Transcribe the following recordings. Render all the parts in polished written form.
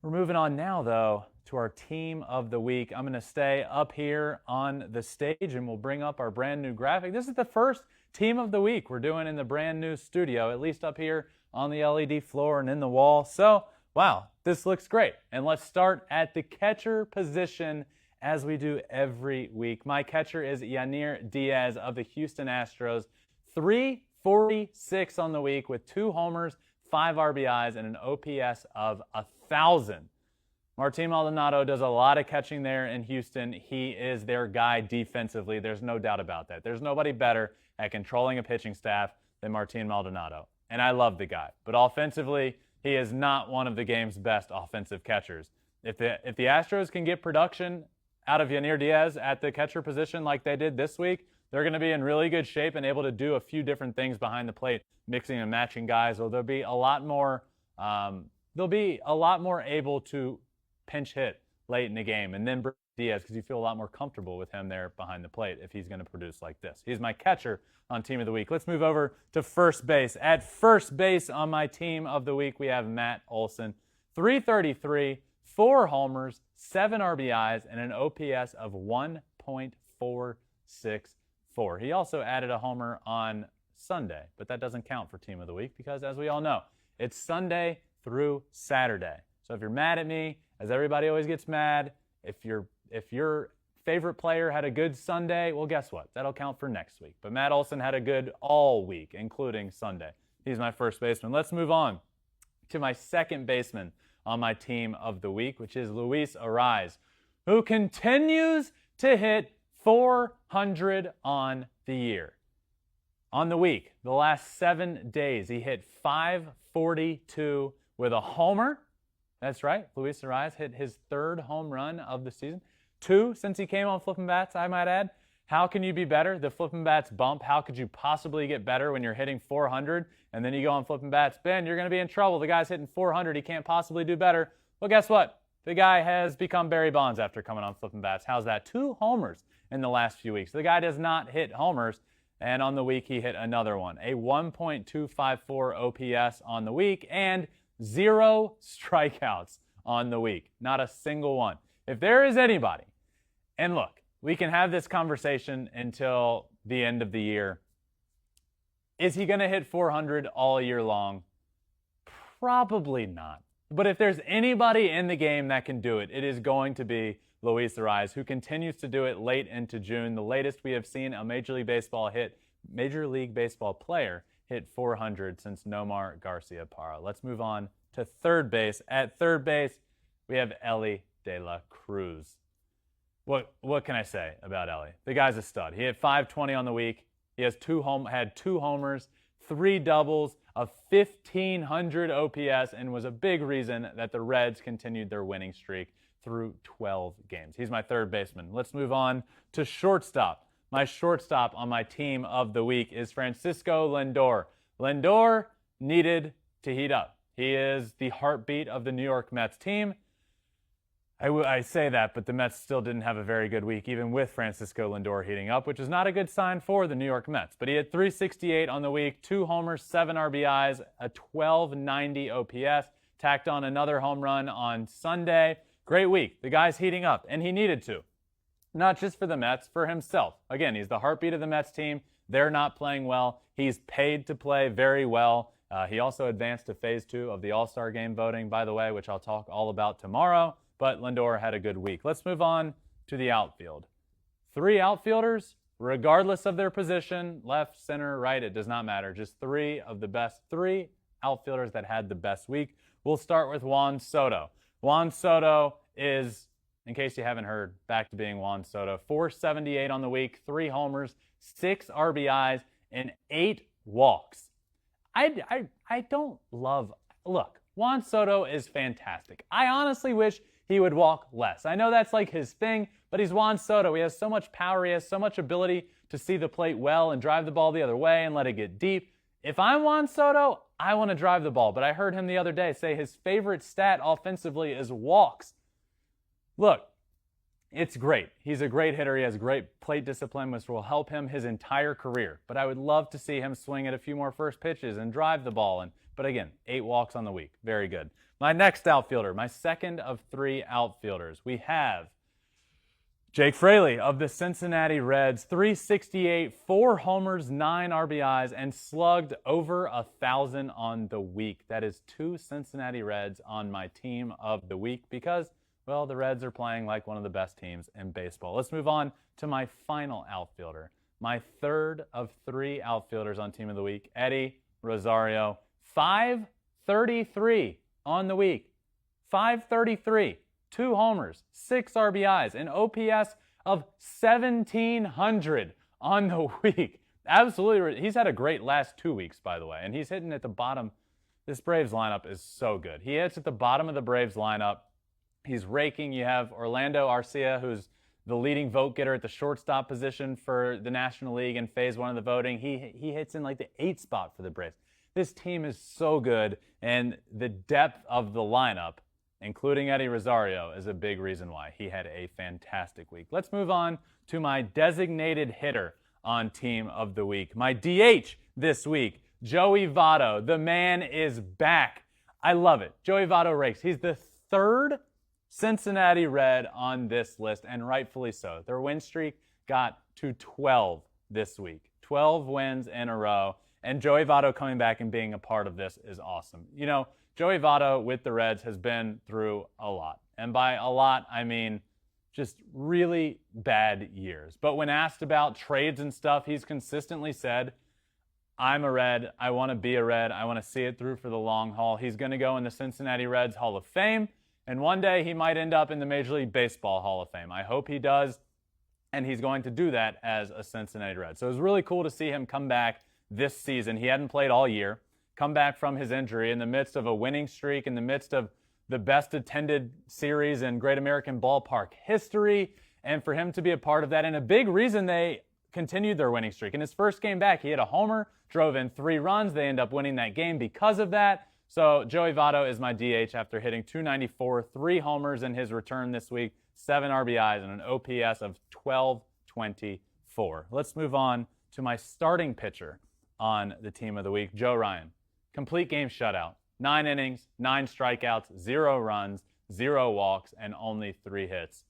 We're moving on now, though, to our team of the week. I'm going to stay up here on the stage and we'll bring up our brand new graphic. This is the first team of the week we're doing in the brand new studio, at least up here on the LED floor and in the wall. So, wow, this looks great. And let's start at the catcher position as we do every week. My catcher is Yainer Diaz of the Houston Astros. 346 on the week with 2 homers, 5 RBIs, and an OPS of 1,000. Martin Maldonado does a lot of catching there in Houston. He is their guy defensively. There's no doubt about that. There's nobody better at controlling a pitching staff than Martin Maldonado. And I love the guy. But offensively, he is not one of the game's best offensive catchers. If the Astros can get production out of Yainer Diaz at the catcher position like they did this week, they're going to be in really good shape and able to do a few different things behind the plate, mixing and matching guys. Or they'll be a lot more able to pinch hit late in the game and then bring Diaz because you feel a lot more comfortable with him there behind the plate if he's going to produce like this. He's my catcher on Team of the Week. Let's move over to first base. At first base on my Team of the Week, we have Matt Olson. 333, 4 homers, 7 RBIs, and an OPS of 1.464. He also added a homer on Sunday, but that doesn't count for Team of the Week because, as we all know, it's Sunday through Saturday. So if you're mad at me, as everybody always gets mad, if your favorite player had a good Sunday, well, guess what? That'll count for next week. But Matt Olson had a good all week, including Sunday. He's my first baseman. Let's move on to my second baseman on my Team of the Week, which is Luis Arráez, who continues to hit 400 on the year. On the week, the last 7 days, he hit 542 with a homer. That's right, Luis Arráez hit his 3rd home run of the season. 2 since he came on Flippin' Bats, I might add. How can you be better? The Flippin' Bats bump. How could you possibly get better when you're hitting 400 and then you go on Flippin' Bats? Ben, you're going to be in trouble. The guy's hitting 400. He can't possibly do better. Well, guess what? The guy has become Barry Bonds after coming on Flippin' Bats. How's that? 2 homers in the last few weeks. The guy does not hit homers, and on the week he hit another one. A 1.254 OPS on the week and 0 strikeouts on the week. Not a single one. If there is anybody, and look, we can have this conversation until the end of the year. Is he going to hit 400 all year long? Probably not. But if there's anybody in the game that can do it, it is going to be Luis Arráez, who continues to do it late into June. The latest we have seen a Major League Baseball player hit 400 since Nomar Garciaparra. Let's move on to third base. At third base, we have Elly de la Cruz. What can I say about Elly? The guy's a stud. He hit 520 on the week. He had 2 homers, 3 doubles, a 1,500 OPS, and was a big reason that the Reds continued their winning streak through 12 games. He's my third baseman. Let's move on to shortstop. My shortstop on my Team of the Week is Francisco Lindor. Lindor needed to heat up. He is the heartbeat of the New York Mets team. I say that, but the Mets still didn't have a very good week, even with Francisco Lindor heating up, which is not a good sign for the New York Mets. But he had 368 on the week, 2 homers, 7 RBIs, a 1290 OPS, tacked on another home run on Sunday. Great week. The guy's heating up, and he needed to. Not just for the Mets, for himself. Again, he's the heartbeat of the Mets team. They're not playing well. He's paid to play very well. He also advanced to Phase 2 of the All-Star Game voting, by the way, which I'll talk all about tomorrow. But Lindor had a good week. Let's move on to the outfield. 3 outfielders, regardless of their position, left, center, right, it does not matter. Just 3 of the best 3 outfielders that had the best week. We'll start with Juan Soto. Juan Soto is, in case you haven't heard, back to being Juan Soto. 478 on the week, 3 homers, 6 RBIs, and 8 walks. I don't love... Look, Juan Soto is fantastic. I honestly wish he would walk less. I know that's like his thing, but he's Juan Soto. He has so much power. He has so much ability to see the plate well and drive the ball the other way and let it get deep. If I'm Juan Soto, I want to drive the ball. But I heard him the other day say his favorite stat offensively is walks. Look, It's great. He's a great hitter. He has great plate discipline, which will help him his entire career. But I would love to see him swing at a few more first pitches and drive the ball. But again, 8 walks on the week. Very good. My next outfielder, my second of 3 outfielders, we have Jake Fraley of the Cincinnati Reds, 368, 4 homers, 9 RBIs, and slugged over 1,000 on the week. That is 2 Cincinnati Reds on my team of the week because, well, the Reds are playing like one of the best teams in baseball. Let's move on to my final outfielder, my third of 3 outfielders on team of the week, Eddie Rosario, 533 on the week. 533. 2 homers, 6 RBIs, an OPS of 1,700 on the week. Absolutely. He's had a great last 2 weeks, by the way, and he's hitting at the bottom. This Braves lineup is so good. He hits at the bottom of the Braves lineup. He's raking. You have Orlando Arcia, who's the leading vote getter at the shortstop position for the National League in phase 1 of the voting. He hits in like the 8th spot for the Braves. This team is so good, and the depth of the lineup, including Eddie Rosario, is a big reason why he had a fantastic week. Let's move on to my designated hitter on team of the week. My DH this week, Joey Votto. The man is back. I love it. Joey Votto rakes. He's the 3rd Cincinnati Red on this list, and rightfully so. Their win streak got to 12 this week. 12 wins in a row, and Joey Votto coming back and being a part of this is awesome. You know, Joey Votto with the Reds has been through a lot. And by a lot, I mean just really bad years. But when asked about trades and stuff, he's consistently said, I'm a Red. I want to be a Red. I want to see it through for the long haul. He's going to go in the Cincinnati Reds Hall of Fame. And one day he might end up in the Major League Baseball Hall of Fame. I hope he does. And he's going to do that as a Cincinnati Red. So it was really cool to see him come back this season. He hadn't played all year. Come back from his injury in the midst of a winning streak, in the midst of the best attended series in Great American Ballpark history, and for him to be a part of that. And a big reason they continued their winning streak. In his first game back, he hit a homer, drove in 3 runs. They end up winning that game because of that. So Joey Votto is my DH after hitting 294, 3 homers in his return this week, 7 RBIs, and an OPS of 1224. Let's move on to my starting pitcher on the team of the week, Joe Ryan. Complete game shutout. 9 innings, 9 strikeouts, 0 runs, 0 walks, and only 3 hits.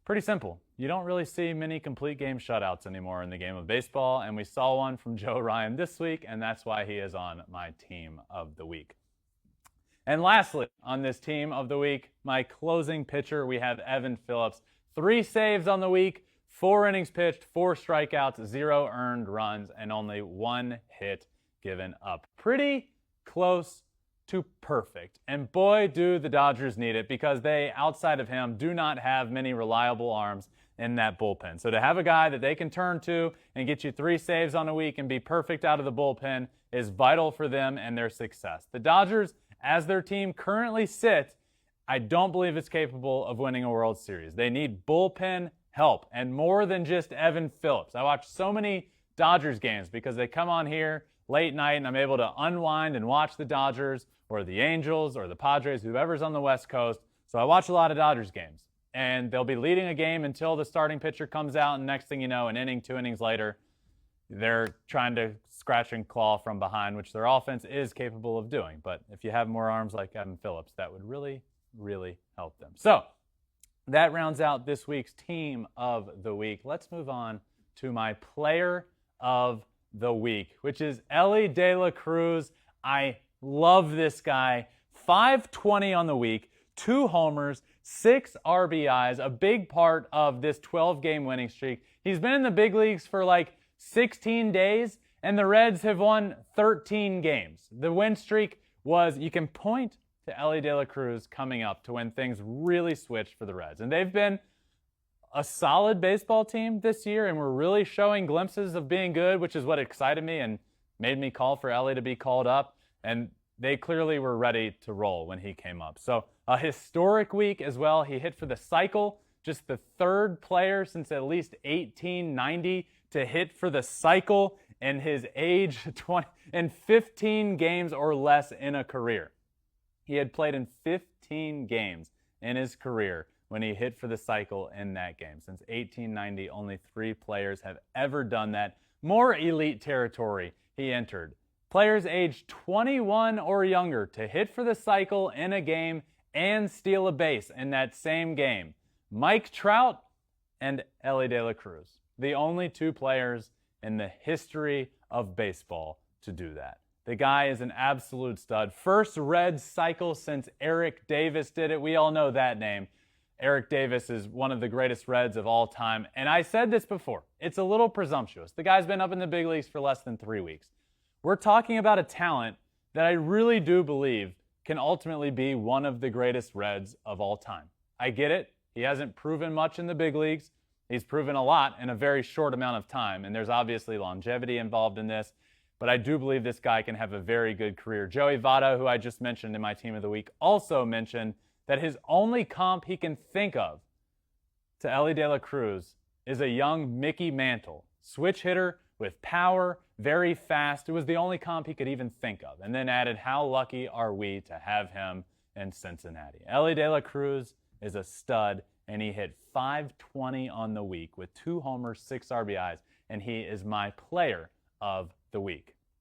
Pretty simple. You don't really see many complete game shutouts anymore in the game of baseball, and we saw one from Joe Ryan this week, and that's why he is on my team of the week. And lastly, on this team of the week, my closing pitcher, we have Evan Phillips. 3 saves on the week, 4 innings pitched, 4 strikeouts, 0 earned runs, and only 1 hit given up. Pretty close to perfect. And boy, do the Dodgers need it, because they, outside of him, do not have many reliable arms in that bullpen. So to have a guy that they can turn to and get you 3 saves on a week and be perfect out of the bullpen is vital for them and their success. The Dodgers, as their team currently sits, I don't believe it's capable of winning a World Series. They need bullpen help, and more than just Evan Phillips. I watch so many Dodgers games because they come on here late night and I'm able to unwind and watch the Dodgers or the Angels or the Padres, whoever's on the West Coast. So I watch a lot of Dodgers games, and they'll be leading a game until the starting pitcher comes out, and next thing you know, an inning, 2 innings later, they're trying to scratch and claw from behind, which their offense is capable of doing. But if you have more arms like Evan Phillips, that would really, really help them. So that rounds out this week's team of the week. Let's move on to my player of the week, which is Elly De La Cruz. I love this guy. 520 on the week, 2 homers, 6 RBIs, a big part of this 12-game winning streak. He's been in the big leagues for like 16 days, and the Reds have won 13 games. The win streak was, you can point to Elly De La Cruz coming up to when things really switched for the Reds. And they've been a solid baseball team this year, and we're really showing glimpses of being good, which is what excited me and made me call for Elly to be called up. And they clearly were ready to roll when he came up. So a historic week as well. He hit for the cycle, just the 3rd player since at least 1890 to hit for the cycle in his age 20 in 15 games or less in a career. He had played in 15 games in his career when he hit for the cycle in that game. Since 1890, only 3 players have ever done that. More elite territory he entered. Players aged 21 or younger to hit for the cycle in a game and steal a base in that same game. Mike Trout and Elly De La Cruz, the only 2 players in the history of baseball to do that. The guy is an absolute stud. First Red cycle since Eric Davis did it. We all know that name. Eric Davis is one of the greatest Reds of all time. And I said this before. It's a little presumptuous. The guy's been up in the big leagues for less than 3 weeks. We're talking about a talent that I really do believe can ultimately be one of the greatest Reds of all time. I get it. He hasn't proven much in the big leagues. He's proven a lot in a very short amount of time. And there's obviously longevity involved in this. But I do believe this guy can have a very good career. Joey Votto, who I just mentioned in my Team of the Week, also mentioned that his only comp he can think of to Elly De La Cruz is a young Mickey Mantle. Switch hitter with power, very fast. It was the only comp he could even think of. And then added, how lucky are we to have him in Cincinnati. Elly De La Cruz is a stud, and he hit .520 on the week with 2 homers, 6 RBIs, and he is my player of the week.